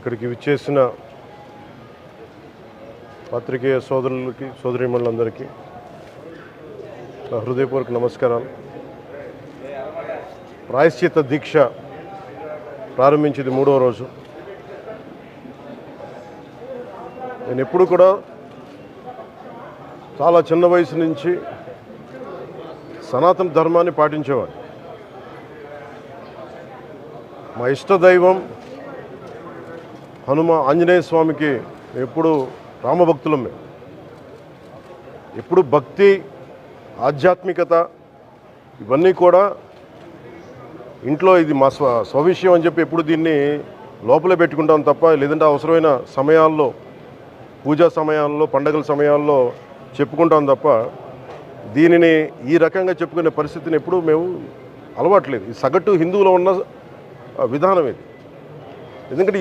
ఇక్కడికి విచ్చేసిన పత్రికేయ సోదరులకి సోదరీమణులందరికీ నా హృదయపూర్వక నమస్కారాలు. ప్రాయశ్చిత్త దీక్ష ప్రారంభించింది 3వ రోజు. నేను ఎప్పుడు కూడా చాలా చిన్న వయసు నుంచి సనాతన ధర్మాన్ని పాటించేవాడిని. మా ఇష్టదైవం ఆంజనేయ స్వామికి ఎప్పుడు రామభక్తులం. మేము ఎప్పుడు భక్తి, ఆధ్యాత్మికత ఇవన్నీ కూడా ఇంట్లో ఇది మా స్వవిషయం అని చెప్పి ఎప్పుడు దీన్ని లోపలే పెట్టుకుంటాం తప్ప, లేదంటే అవసరమైన సమయాల్లో, పూజా సమయాల్లో, పండగల సమయాల్లో చెప్పుకుంటాం తప్ప దీనిని ఈ రకంగా చెప్పుకునే పరిస్థితిని ఎప్పుడూ మేము అలవాట్లేదు. ఈ సగటు హిందువులో ఉన్న విధానం ఇది. ఎందుకంటే